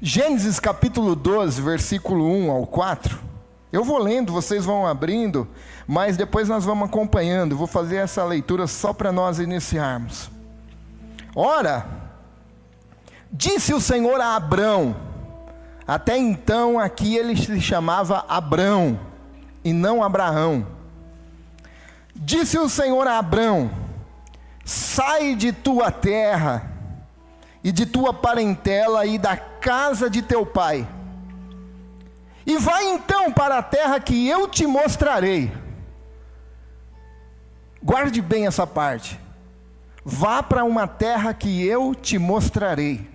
Gênesis capítulo 12, versículo 1 ao 4. Eu vou lendo, vocês vão abrindo, mas depois nós vamos acompanhando. Vou fazer essa leitura só para nós iniciarmos. Ora, disse o Senhor a Abrão, até então aqui ele se chamava Abrão e não Abraão. Disse o Senhor a Abrão: sai de tua terra e de tua parentela e da casa de teu pai, e vai então para a terra que eu te mostrarei. Guarde bem essa parte. Vá para uma terra que eu te mostrarei.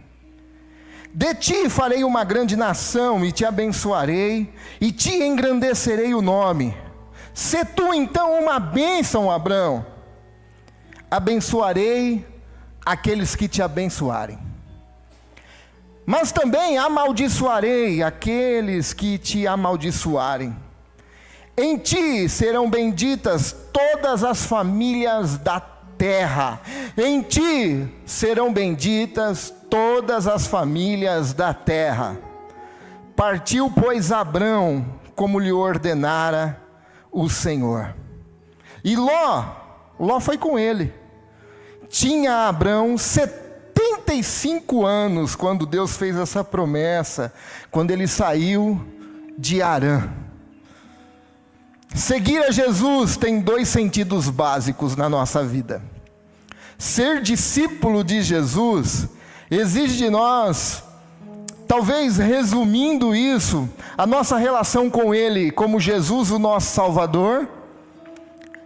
De ti farei uma grande nação e te abençoarei e te engrandecerei o nome. Sê tu então uma bênção, Abrão. Abençoarei aqueles que te abençoarem, mas também amaldiçoarei aqueles que te amaldiçoarem. Em ti serão benditas todas as famílias da terra. Em ti serão benditas todas as famílias da terra. Partiu, pois, Abrão, como lhe ordenara o Senhor. E Ló foi com ele. Tinha Abrão 75 anos quando Deus fez essa promessa, quando ele saiu de Harã. Seguir a Jesus tem dois sentidos básicos na nossa vida. Ser discípulo de Jesus exige de nós, talvez resumindo isso, a nossa relação com Ele como Jesus, o nosso Salvador,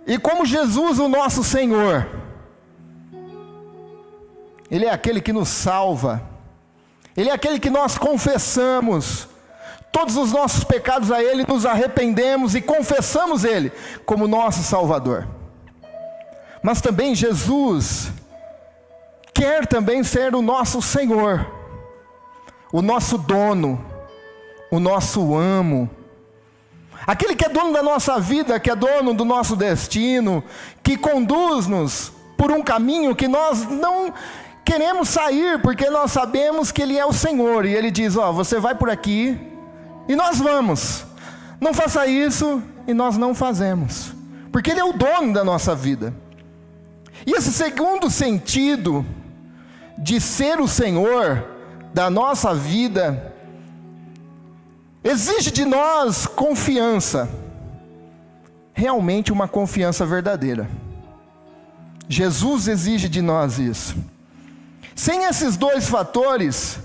e como Jesus, o nosso Senhor. Ele é aquele que nos salva. Ele é aquele que nós confessamos todos os nossos pecados a Ele, nos arrependemos e confessamos Ele como nosso Salvador. Mas também Jesus quer também ser o nosso Senhor, o nosso dono, o nosso amo, aquele que é dono da nossa vida, que é dono do nosso destino, que conduz-nos por um caminho que nós não queremos sair, porque nós sabemos que Ele é o Senhor, e Ele diz: você vai por aqui, e nós vamos, não faça isso, e nós não fazemos, porque Ele é o dono da nossa vida. E esse segundo sentido, de ser o Senhor da nossa vida, exige de nós confiança, realmente uma confiança verdadeira. Jesus exige de nós isso. Sem esses dois fatores,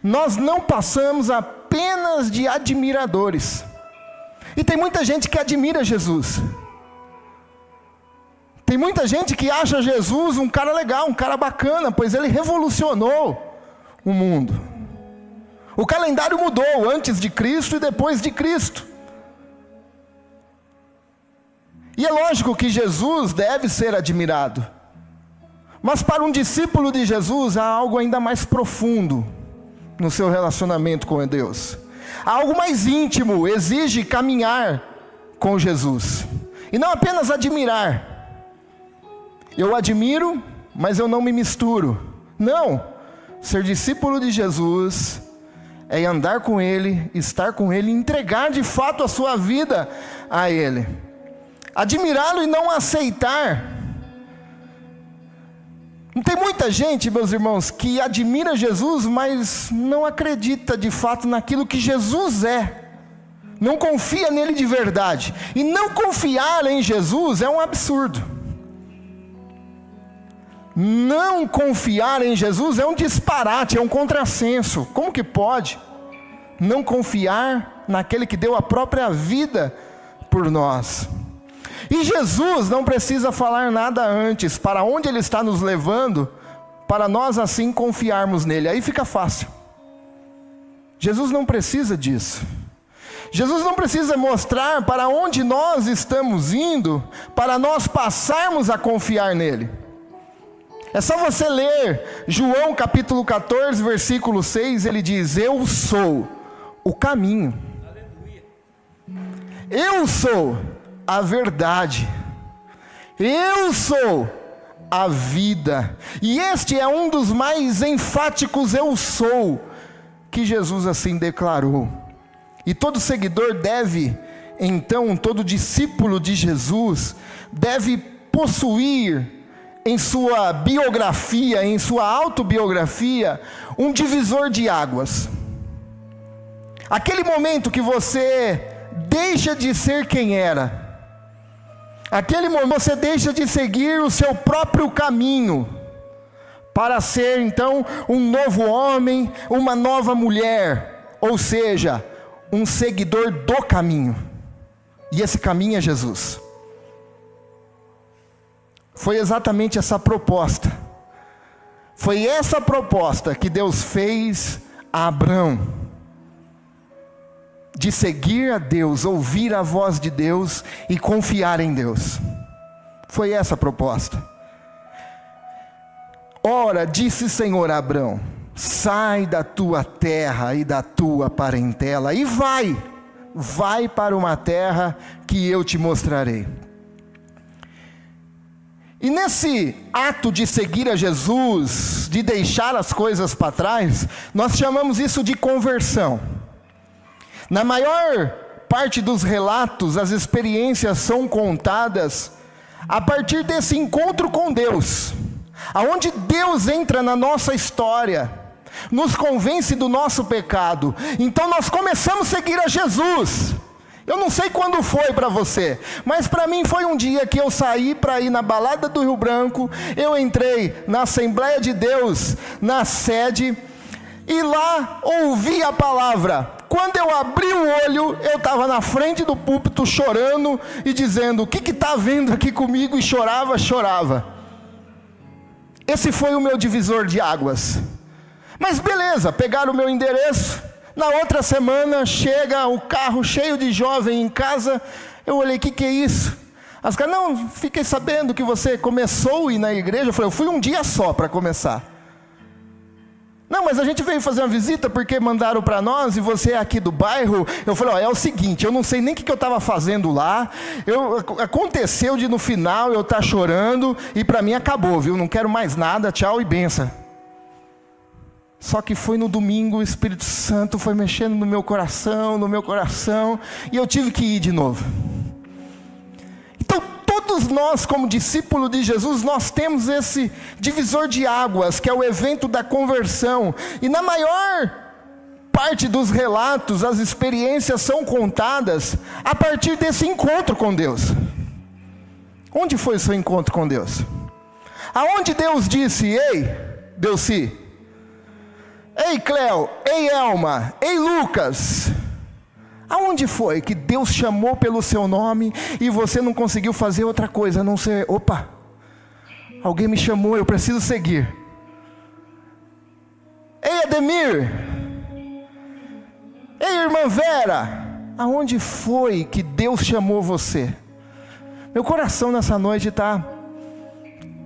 nós não passamos apenas de admiradores. E tem muita gente que admira Jesus. Tem muita gente que acha Jesus um cara legal, um cara bacana, pois ele revolucionou o mundo. O calendário mudou antes de Cristo e depois de Cristo. E é lógico que Jesus deve ser admirado. Mas para um discípulo de Jesus há algo ainda mais profundo no seu relacionamento com Deus. Há algo mais íntimo, exige caminhar com Jesus. E não apenas admirar. Eu admiro, mas eu não me misturo. Não, ser discípulo de Jesus é andar com Ele, estar com Ele, entregar de fato a sua vida a Ele. Admirá-lo e não aceitar. Tem muita gente, meus irmãos, que admira Jesus, mas não acredita de fato naquilo que Jesus é. Não confia nele de verdade. E não confiar em Jesus é um absurdo. Não confiar em Jesus é um disparate, é um contrassenso. Como que pode não confiar naquele que deu a própria vida por nós? E Jesus não precisa falar nada antes, para onde Ele está nos levando, para nós assim confiarmos nele. Aí fica fácil. Jesus não precisa disso. Jesus não precisa mostrar para onde nós estamos indo, para nós passarmos a confiar nele. É só você ler João capítulo 14, versículo 6, ele diz: eu sou o caminho. Eu sou a verdade. Eu sou a vida. E este é um dos mais enfáticos eu sou que Jesus assim declarou. E todo seguidor deve, então, todo discípulo de Jesus deve possuir em sua biografia, em sua autobiografia, um divisor de águas. Aquele momento que você deixa de ser quem era. Aquele momento você deixa de seguir o seu próprio caminho, para ser então um novo homem, uma nova mulher, ou seja, um seguidor do caminho. E esse caminho é Jesus. Foi exatamente essa proposta. Foi essa proposta que Deus fez a Abrão. De seguir a Deus, ouvir a voz de Deus e confiar em Deus. Foi essa a proposta. Ora, disse o Senhor a Abrão: sai da tua terra e da tua parentela e vai para uma terra que eu te mostrarei. E nesse ato de seguir a Jesus, de deixar as coisas para trás, nós chamamos isso de conversão. Na maior parte dos relatos, as experiências são contadas a partir desse encontro com Deus, aonde Deus entra na nossa história, nos convence do nosso pecado. Então nós começamos a seguir a Jesus. Eu não sei quando foi para você, mas para mim foi um dia que eu saí para ir na balada do Rio Branco. Eu entrei na Assembleia de Deus, na sede, e lá ouvi a palavra. Quando eu abri o olho, eu estava na frente do púlpito chorando e dizendo: o que está vendo aqui comigo? E chorava. Esse foi o meu divisor de águas. Mas beleza, pegaram o meu endereço. Na outra semana chega o carro cheio de jovem em casa. Eu olhei: o que é isso? As caras: não, fiquei sabendo que você começou a ir na igreja. Eu falei: eu fui um dia só para começar. Não, mas a gente veio fazer uma visita porque mandaram para nós, e você é aqui do bairro. Eu falei: é o seguinte, eu não sei nem o que eu estava fazendo lá. Aconteceu de no final eu estar chorando, e para mim acabou, viu? Não quero mais nada, tchau e benção. Só que foi no domingo, o Espírito Santo foi mexendo no meu coração, e eu tive que ir de novo. Então, todos nós, como discípulos de Jesus, nós temos esse divisor de águas, que é o evento da conversão. E na maior parte dos relatos, as experiências são contadas a partir desse encontro com Deus. Onde foi o seu encontro com Deus? Aonde Deus disse: ei, Delci, ei, Cleo, ei, Elma, ei, Lucas. Aonde foi que Deus chamou pelo seu nome e você não conseguiu fazer outra coisa a não ser: opa, alguém me chamou, eu preciso seguir. Ei, Ademir, ei, irmã Vera, aonde foi que Deus chamou você? Meu coração nessa noite está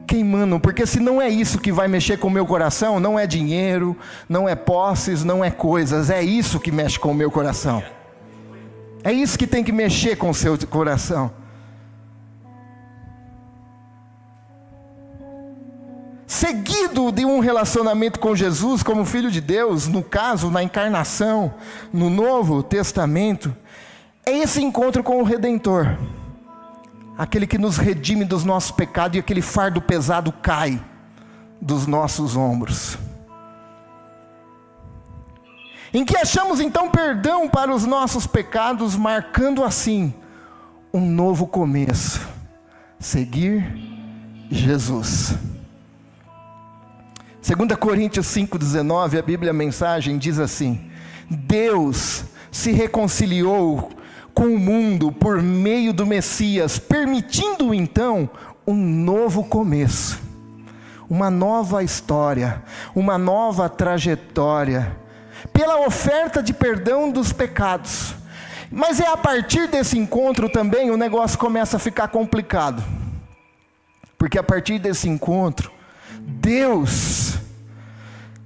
queimando, porque se não é isso que vai mexer com o meu coração, não é dinheiro, não é posses, não é coisas, é isso que mexe com o meu coração. É isso que tem que mexer com o seu coração. Seguido de um relacionamento com Jesus como Filho de Deus, no caso, na encarnação, no Novo Testamento, é esse encontro com o Redentor. Aquele que nos redime dos nossos pecados, e aquele fardo pesado cai dos nossos ombros. Em que achamos então perdão para os nossos pecados, marcando assim um novo começo: seguir Jesus. 2 Coríntios 5,19, a Bíblia, a mensagem, diz assim: Deus se reconciliou com o mundo por meio do Messias, permitindo então um novo começo, uma nova história, uma nova trajetória, pela oferta de perdão dos pecados. Mas é a partir desse encontro também o negócio começa a ficar complicado, porque a partir desse encontro, Deus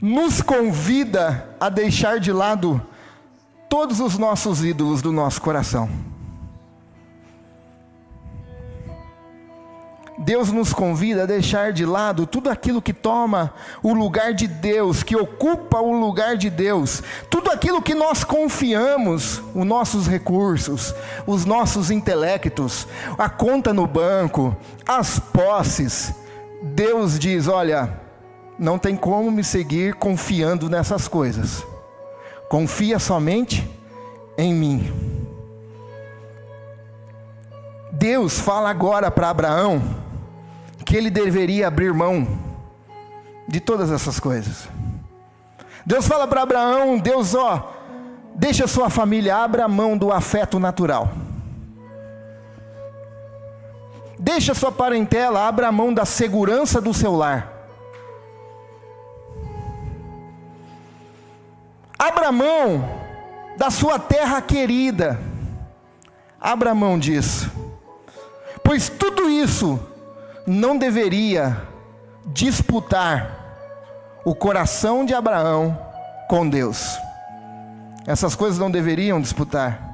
nos convida a deixar de lado todos os nossos ídolos do nosso coração. Deus nos convida a deixar de lado tudo aquilo que toma o lugar de Deus, que ocupa o lugar de Deus, tudo aquilo que nós confiamos, os nossos recursos, os nossos intelectos, a conta no banco, as posses. Deus diz: olha, não tem como me seguir confiando nessas coisas, confia somente em mim. Deus fala agora para Abraão que ele deveria abrir mão de todas essas coisas. Deus fala para Abraão: Deus, deixa sua família, abra mão do afeto natural. Deixa sua parentela, abra mão da segurança do seu lar. Abra mão da sua terra querida. Abra mão disso. Pois tudo isso não deveria disputar o coração de Abraão com Deus. Essas coisas não deveriam disputar.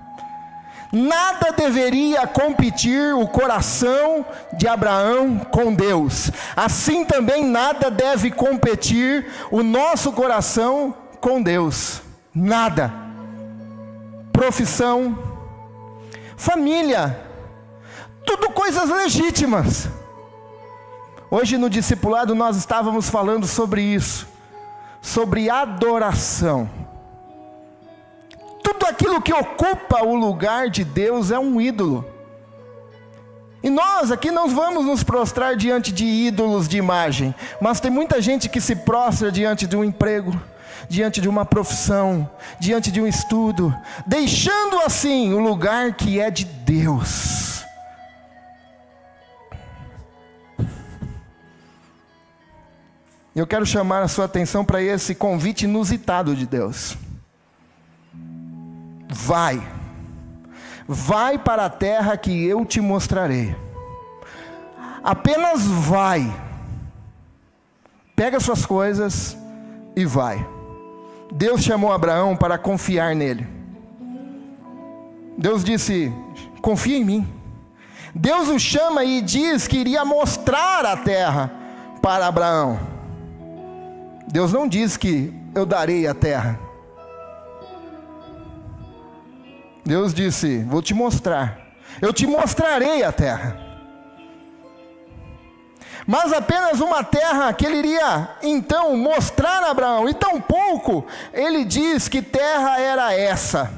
Nada deveria competir o coração de Abraão com Deus. Assim também nada deve competir o nosso coração com Deus. Nada. Profissão, família, tudo coisas legítimas. Hoje no discipulado nós estávamos falando sobre isso, sobre adoração. Tudo aquilo que ocupa o lugar de Deus é um ídolo. E nós aqui não vamos nos prostrar diante de ídolos de imagem, mas tem muita gente que se prostra diante de um emprego, diante de uma profissão, diante de um estudo, deixando assim o lugar que é de Deus. Eu quero chamar a sua atenção para esse convite inusitado de Deus. Vai para a terra que eu te mostrarei. Apenas vai. Pega suas coisas e vai. Deus chamou Abraão para confiar nele. Deus disse: confia em mim. Deus o chama e diz que iria mostrar a terra para Abraão. Deus não diz que eu darei a terra. Deus disse: vou te mostrar. Eu te mostrarei a terra. Mas apenas uma terra que ele iria então mostrar a Abraão. E tampouco ele diz que terra era essa.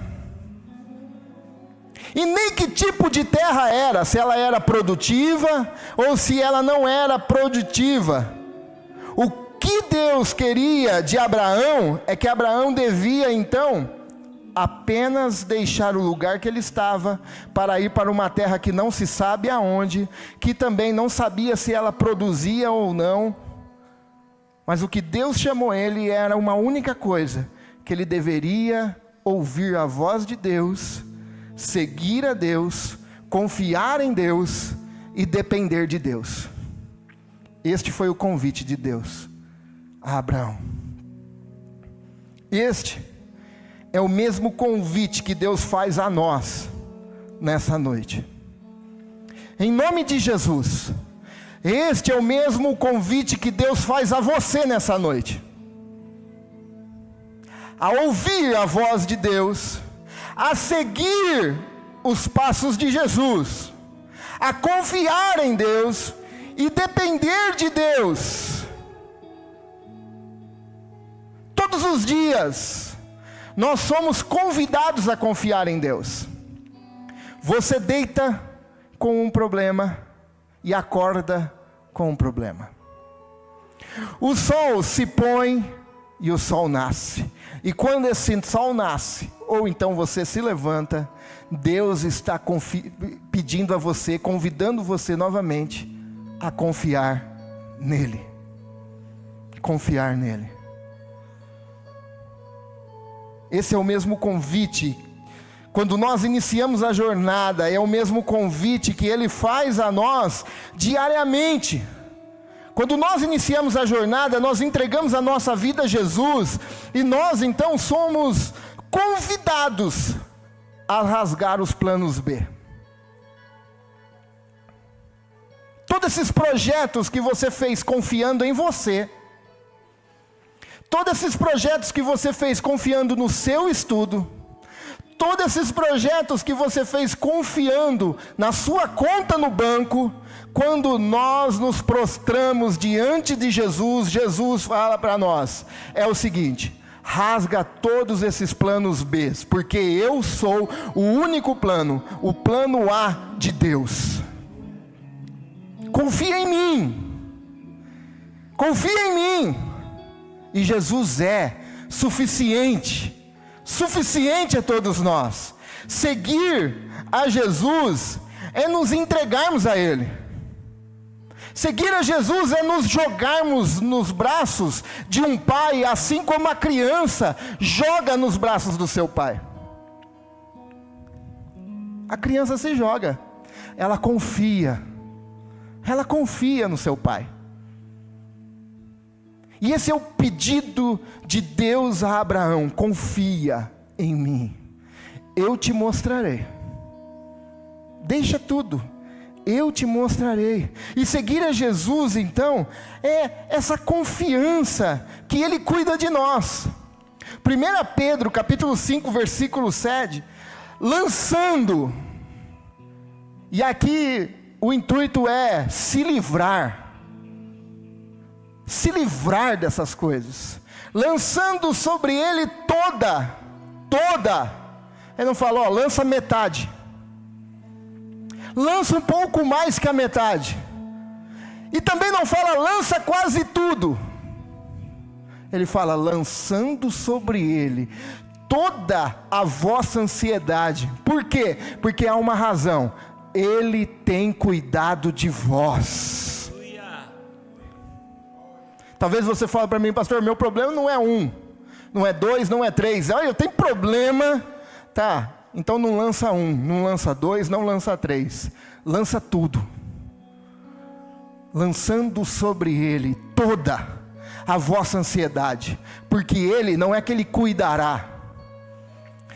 E nem que tipo de terra era. Se ela era produtiva ou se ela não era produtiva. O que Deus queria de Abraão é que Abraão devia então apenas deixar o lugar que ele estava para ir para uma terra que não se sabe aonde, que também não sabia se ela produzia ou não, mas o que Deus chamou ele era uma única coisa, que ele deveria ouvir a voz de Deus, seguir a Deus, confiar em Deus e depender de Deus. Este foi o convite de Deus a Abraão. Este é o mesmo convite que Deus faz a nós nessa noite. Em nome de Jesus, este é o mesmo convite que Deus faz a você nessa noite. A ouvir a voz de Deus, a seguir os passos de Jesus, a confiar em Deus e depender de Deus. Todos os dias, nós somos convidados a confiar em Deus. Você deita com um problema e acorda com um problema. O sol se põe e o sol nasce. E quando esse sol nasce, ou então você se levanta, Deus está pedindo a você, convidando você novamente a confiar nele. Confiar nele. Esse é o mesmo convite, quando nós iniciamos a jornada, é o mesmo convite que Ele faz a nós diariamente. Quando nós iniciamos a jornada, nós entregamos a nossa vida a Jesus, e nós então somos convidados a rasgar os planos B. Todos esses projetos que você fez confiando em você, todos esses projetos que você fez confiando no seu estudo, todos esses projetos que você fez confiando na sua conta no banco, quando nós nos prostramos diante de Jesus, Jesus fala para nós, é o seguinte: rasga todos esses planos B, porque eu sou o único plano, o plano A de Deus. Confia em mim, confia em mim. E Jesus é suficiente a todos nós. Seguir a Jesus é nos entregarmos a Ele. Seguir a Jesus é nos jogarmos nos braços de um pai, assim como a criança joga nos braços do seu pai. A criança se joga, ela confia no seu pai. E esse é o pedido de Deus a Abraão: confia em mim, eu te mostrarei. Deixa tudo, eu te mostrarei. E seguir a Jesus, então, é essa confiança que Ele cuida de nós. 1 Pedro, capítulo 5, versículo 7, lançando, e aqui o intuito é se livrar dessas coisas, lançando sobre Ele toda, Ele não falou, lança metade, lança um pouco mais que a metade, e também não fala lança quase tudo, Ele fala lançando sobre Ele toda a vossa ansiedade. Por quê? Porque há uma razão: Ele tem cuidado de vós. Talvez você fale para mim: pastor, meu problema não é 1, não é 2, não é 3. Olha, eu tenho problema. Tá, então não lança 1, não lança 2, não lança 3. Lança tudo. Lançando sobre Ele toda a vossa ansiedade. Porque Ele, não é que Ele cuidará.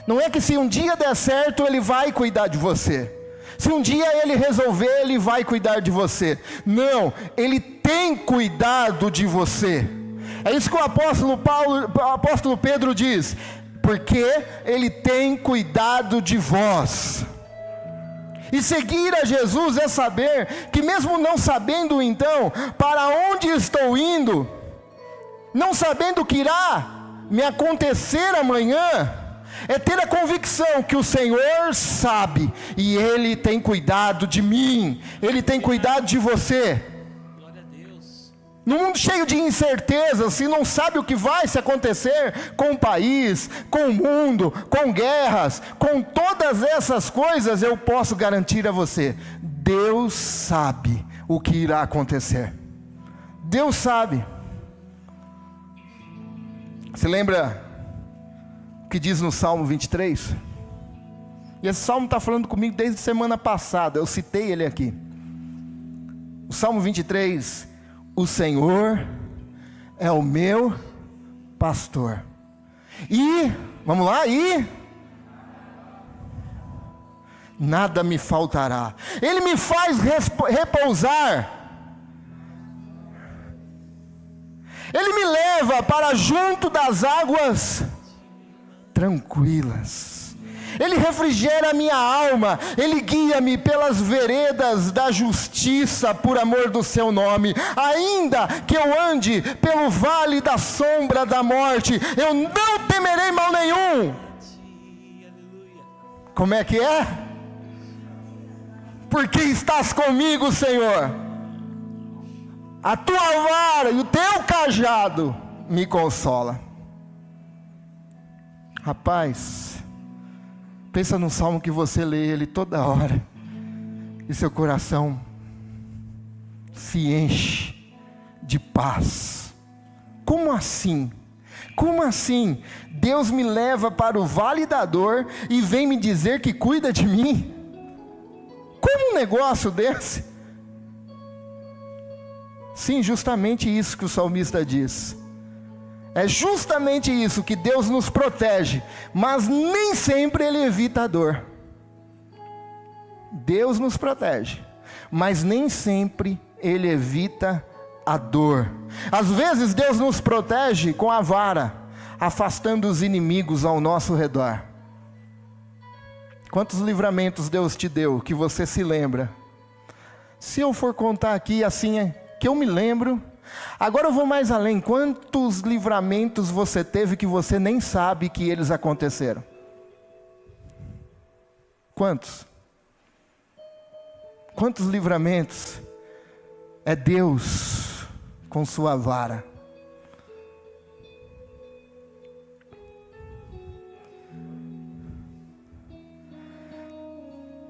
Não é que se um dia der certo, Ele vai cuidar de você. Se um dia Ele resolver, Ele vai cuidar de você. Não, Ele tem cuidado de você. É isso que o apóstolo Pedro diz: porque Ele tem cuidado de vós. E seguir a Jesus é saber que, mesmo não sabendo então para onde estou indo, não sabendo o que irá me acontecer amanhã, é ter a convicção que o Senhor sabe, e Ele tem cuidado de mim, Ele tem cuidado de você. Glória a Deus. No mundo cheio de incertezas, se não sabe o que vai se acontecer com o país, com o mundo, com guerras, com todas essas coisas, eu posso garantir a você: Deus sabe o que irá acontecer. Deus sabe. Você lembra o que diz no Salmo 23? E esse Salmo está falando comigo desde semana passada, eu citei ele aqui. O Salmo 23: o Senhor é o meu pastor. E, vamos lá, nada me faltará. Ele me faz repousar. Ele me leva para junto das águas tranquilas. Ele refrigera a minha alma. Ele guia-me pelas veredas da justiça, por amor do seu nome. Ainda que eu ande pelo vale da sombra da morte, eu não temerei mal nenhum. Como é que é? Porque estás comigo, Senhor. A tua vara e o teu cajado me consola. Rapaz, pensa num salmo que você lê ele toda hora e seu coração se enche de paz. Como assim? Como assim? Deus me leva para o vale da dor e vem me dizer que cuida de mim? Como um negócio desse? Sim, justamente isso que o salmista diz. É justamente isso, que Deus nos protege, mas nem sempre Ele evita a dor. Deus nos protege, mas nem sempre Ele evita a dor. Às vezes Deus nos protege com a vara, afastando os inimigos ao nosso redor. Quantos livramentos Deus te deu que você se lembra? Se eu for contar aqui assim, que eu me lembro. Agora eu vou mais além. Quantos livramentos você teve que você nem sabe que eles aconteceram? Quantos? Quantos livramentos é Deus com sua vara?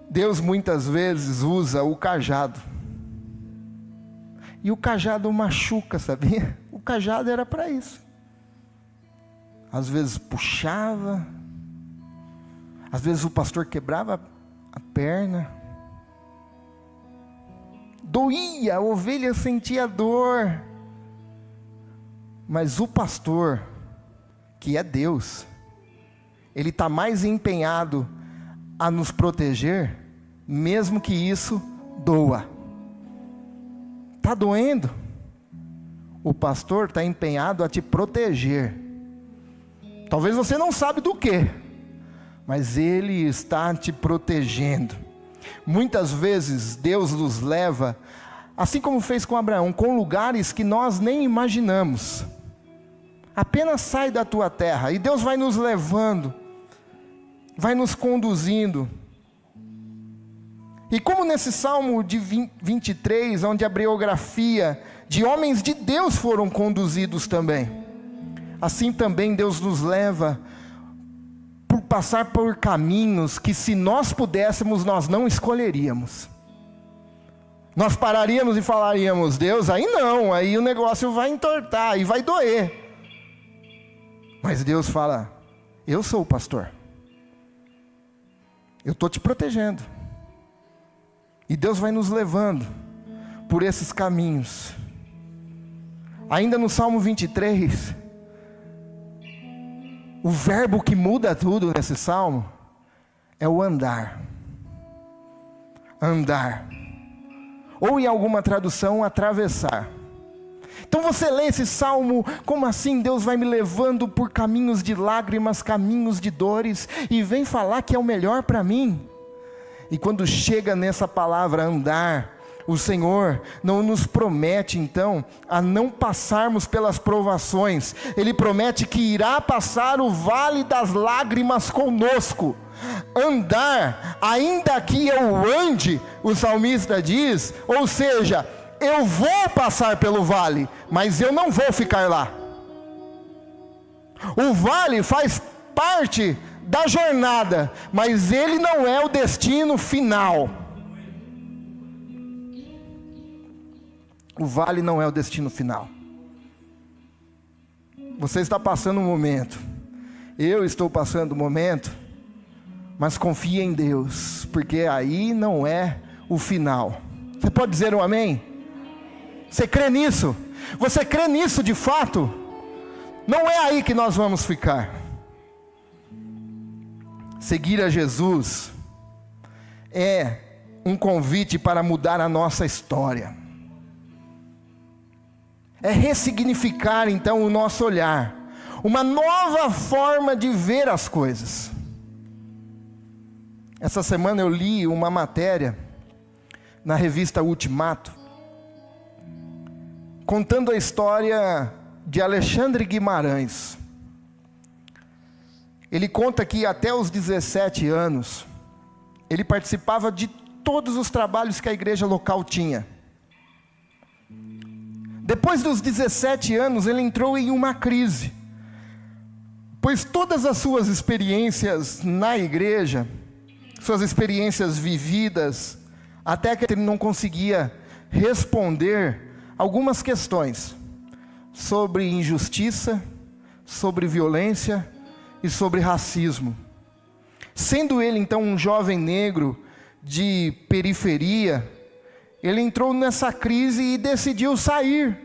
Deus muitas vezes usa o cajado. E o cajado machuca, sabia? O cajado era para isso. Às vezes puxava. Às vezes o pastor quebrava a perna. Doía, a ovelha sentia dor. Mas o pastor, que é Deus, ele está mais empenhado a nos proteger, mesmo que isso doa. Está doendo? O pastor está empenhado a te proteger. Talvez você não sabe do que, mas ele está te protegendo. Muitas vezes Deus nos leva, assim como fez com Abraão, com lugares que nós nem imaginamos. Apenas sai da tua terra e Deus vai nos levando, vai nos conduzindo. E como nesse Salmo de 23, onde a biografia de homens de Deus foram conduzidos também, assim também Deus nos leva por passar por caminhos que, se nós pudéssemos, nós não escolheríamos. Nós pararíamos e falaríamos: Deus, aí não, aí o negócio vai entortar, aí vai doer. Mas Deus fala: eu sou o pastor, eu estou te protegendo. E Deus vai nos levando por esses caminhos. Ainda no Salmo 23, o verbo que muda tudo nesse salmo é o andar. Andar. Ou em alguma tradução, atravessar. Então você lê esse salmo, como assim Deus vai me levando por caminhos de lágrimas, caminhos de dores, e vem falar que é o melhor para mim. E quando chega nessa palavra andar, o Senhor não nos promete então a não passarmos pelas provações. Ele promete que irá passar o vale das lágrimas conosco. Andar, ainda que eu ande, o salmista diz, ou seja, eu vou passar pelo vale, mas eu não vou ficar lá. O vale faz parte da jornada, mas ele não é o destino final. O vale não é o destino final. Você está passando um momento, eu estou passando um momento, mas confie em Deus, porque aí não é o final. Você pode dizer um amém? Você crê nisso? Você crê nisso de fato? Não é aí que nós vamos ficar. Seguir a Jesus é um convite para mudar a nossa história. É ressignificar então o nosso olhar, uma nova forma de ver as coisas. Essa semana eu li uma matéria na revista Ultimato, contando a história de Alexandre Guimarães. Ele conta que até os 17 anos, ele participava de todos os trabalhos que a igreja local tinha. Depois dos 17 anos, ele entrou em uma crise, pois todas as suas experiências na igreja, suas experiências vividas, até que ele não conseguia responder algumas questões sobre injustiça, sobre violência e sobre racismo. Sendo ele então um jovem negro de periferia, ele entrou nessa crise e decidiu sair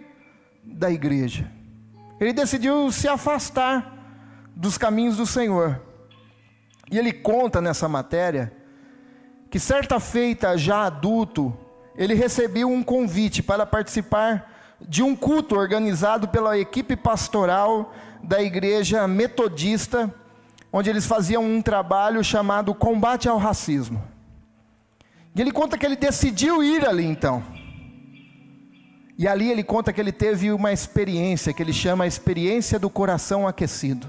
da igreja. Ele decidiu se afastar dos caminhos do Senhor. E ele conta nessa matéria que certa feita, já adulto, ele recebeu um convite para participar de um culto organizado pela equipe pastoral da igreja metodista, onde eles faziam um trabalho chamado Combate ao Racismo. E ele conta que ele decidiu ir ali então. E ali ele conta que ele teve uma experiência, que ele chama a experiência do coração aquecido.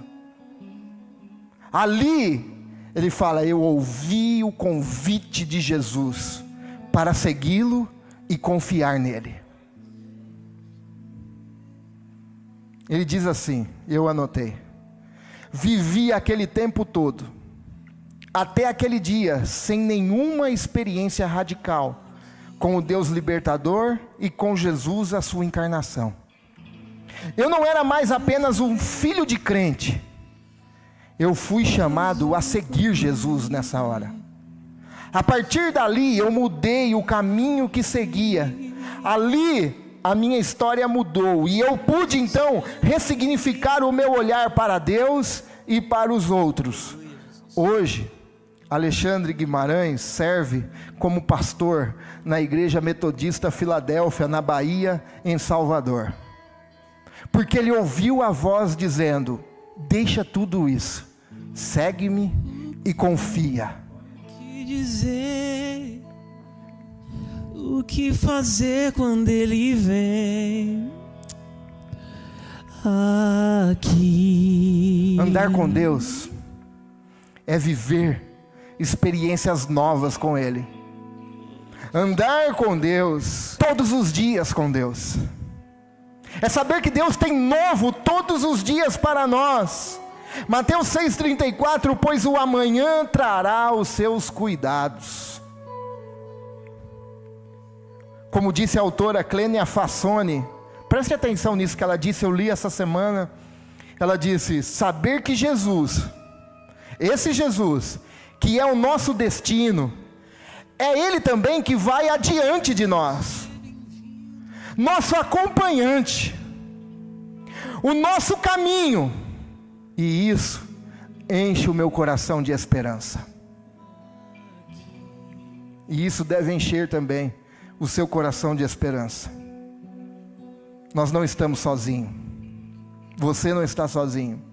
Ali, ele fala, eu ouvi o convite de Jesus para segui-lo e confiar nele. Ele diz assim, eu anotei: vivi aquele tempo todo, até aquele dia, sem nenhuma experiência radical com o Deus libertador e com Jesus, a sua encarnação. Eu não era mais apenas um filho de crente, eu fui chamado a seguir Jesus nessa hora. A partir dali eu mudei o caminho que seguia. Ali a minha história mudou e eu pude então ressignificar o meu olhar para Deus e para os outros. Hoje, Alexandre Guimarães serve como pastor na Igreja Metodista Filadélfia, na Bahia, em Salvador. Porque ele ouviu a voz dizendo, deixa tudo isso, segue-me e confia. O que dizer, o que fazer quando ele vem aqui? Andar com Deus é viver experiências novas com Ele. Andar com Deus, todos os dias com Deus, é saber que Deus tem novo todos os dias para nós. Mateus 6,34, pois o amanhã trará os seus cuidados. Como disse a autora Clênia Fassoni, preste atenção nisso que ela disse, eu li essa semana. Ela disse, saber que Jesus, esse Jesus, que é o nosso destino, é Ele também que vai adiante de nós, nosso acompanhante, o nosso caminho, e isso enche o meu coração de esperança, e isso deve encher também o seu coração de esperança. Nós não estamos sozinhos, você não está sozinho.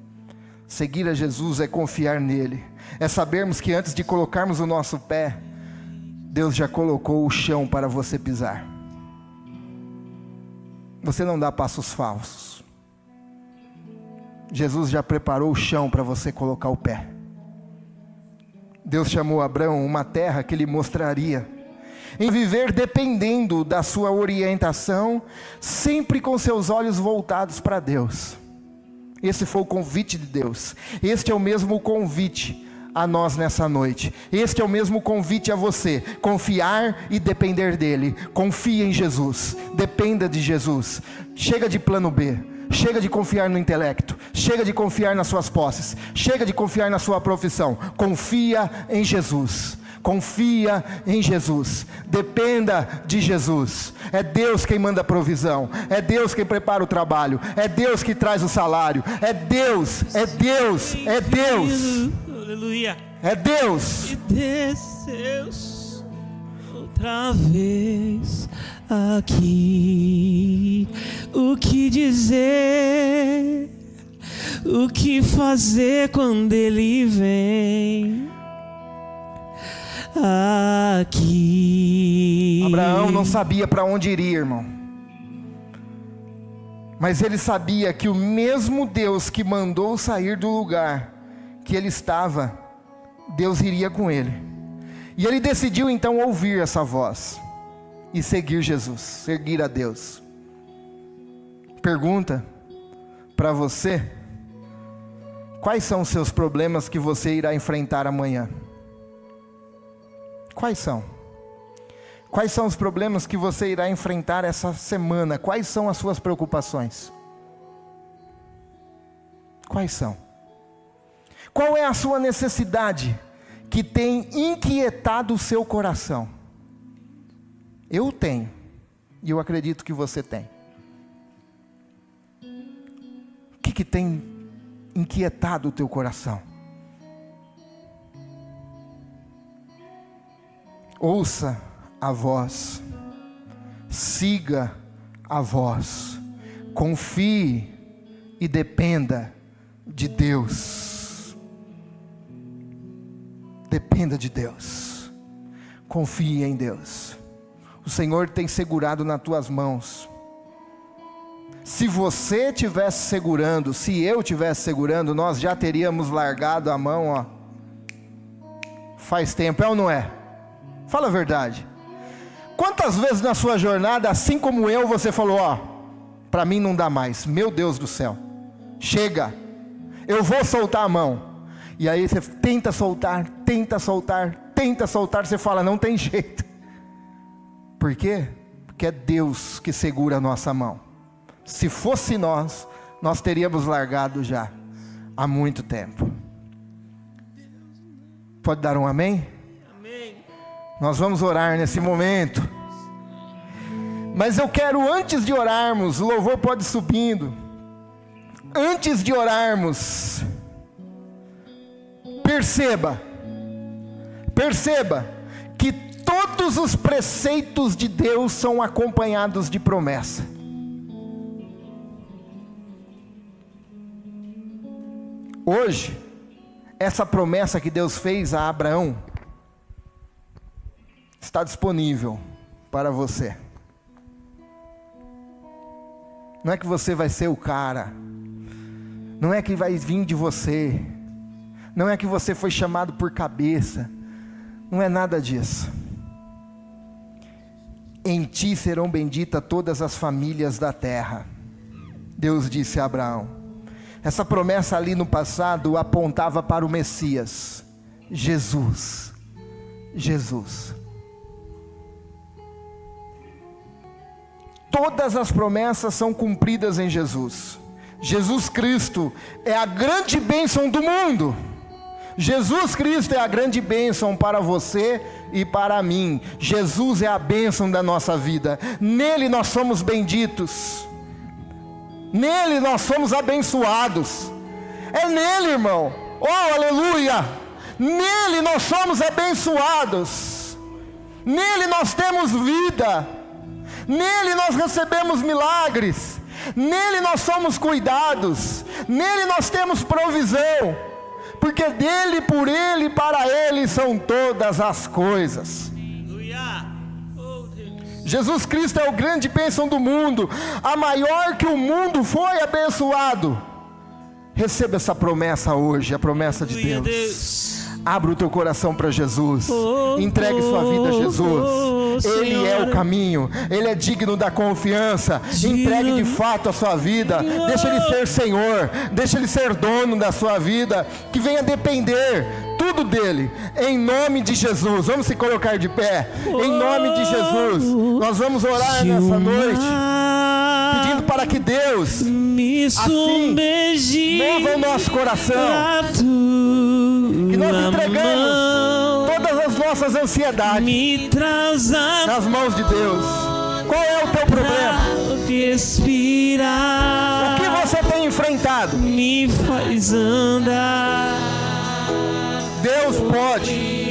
Seguir a Jesus é confiar nele, é sabermos que antes de colocarmos o nosso pé, Deus já colocou o chão para você pisar. Você não dá passos falsos, Jesus já preparou o chão para você colocar o pé. Deus chamou Abraão uma terra que lhe mostraria, em viver dependendo da sua orientação, sempre com seus olhos voltados para Deus. Esse foi o convite de Deus. Este é o mesmo convite a nós nessa noite. Este é o mesmo convite a você, confiar e depender dele. Confie em Jesus, dependa de Jesus. Chega de plano B, chega de confiar no intelecto, chega de confiar nas suas posses, chega de confiar na sua profissão. Confia em Jesus, confia em Jesus, dependa de Jesus. É Deus quem manda a provisão, é Deus quem prepara o trabalho, é Deus que traz o salário, é Deus, é Deus, é Deus. Aleluia. É Deus. E desceu outra vez aqui. O que dizer? O que fazer quando ele vem aqui? Abraão não sabia para onde iria, irmão, mas ele sabia que o mesmo Deus que mandou sair do lugar que ele estava, Deus iria com ele. E ele decidiu então ouvir essa voz e seguir Jesus, seguir a Deus. Pergunta para você: quais são os seus problemas que você irá enfrentar amanhã? Quais são? Quais são os problemas que você irá enfrentar essa semana? Quais são as suas preocupações? Quais são? Qual é a sua necessidade que tem inquietado o seu coração? Eu tenho, e eu acredito que você tem. O que tem inquietado o teu coração? Ouça a voz siga a voz, confie e dependa de Deus. Dependa de Deus, confie em Deus. O Senhor tem segurado nas tuas mãos. Se você estivesse segurando, se eu estivesse segurando, nós já teríamos largado a mão, ó, faz tempo, é ou não é? Fala a verdade. Quantas vezes na sua jornada, assim como eu, você falou, ó, para mim não dá mais, meu Deus do céu, chega, eu vou soltar a mão. E aí você tenta soltar, você fala, não tem jeito. Por quê? Porque é Deus que segura a nossa mão. Se fosse nós teríamos largado já há muito tempo. Pode dar um amém? Amém. Nós vamos orar nesse momento. Mas eu quero, antes de orarmos, o louvor pode ir subindo. Antes de orarmos, perceba que todos os preceitos de Deus são acompanhados de promessa. Hoje, essa promessa que Deus fez a Abraão está disponível para você. Não é que você vai ser o cara, não é que vai vir de você, não é que você foi chamado por cabeça, não é nada disso. Em ti serão benditas todas as famílias da terra, Deus disse a Abraão. Essa promessa ali no passado apontava para o Messias, Jesus. Todas as promessas são cumpridas em Jesus. Jesus Cristo é a grande bênção do mundo. Jesus Cristo é a grande bênção para você e para mim. Jesus é a bênção da nossa vida. Nele nós somos benditos. Nele nós somos abençoados. É nele, irmão. Oh, aleluia! Nele nós somos abençoados. Nele nós temos vida. Nele nós recebemos milagres. Nele nós somos cuidados. Nele nós temos provisão. Porque dele, por ele e para ele são todas as coisas. Jesus Cristo é o grande bênção do mundo, a maior que o mundo foi abençoado. Receba essa promessa hoje, a promessa de Deus. Abra o teu coração para Jesus, entregue sua vida a Jesus. Ele é o caminho, Ele é digno da confiança. Entregue de fato a sua vida, deixa Ele ser Senhor, deixa Ele ser dono da sua vida, que venha depender tudo dele, em nome de Jesus. Vamos se colocar de pé, em nome de Jesus. Nós vamos orar nessa noite, pedindo para que Deus assim mova o nosso coração, que nós entregamos todas as nossas ansiedades nas mãos de Deus. Qual é o teu problema? O que você tem enfrentado? Me faz andar. Deus pode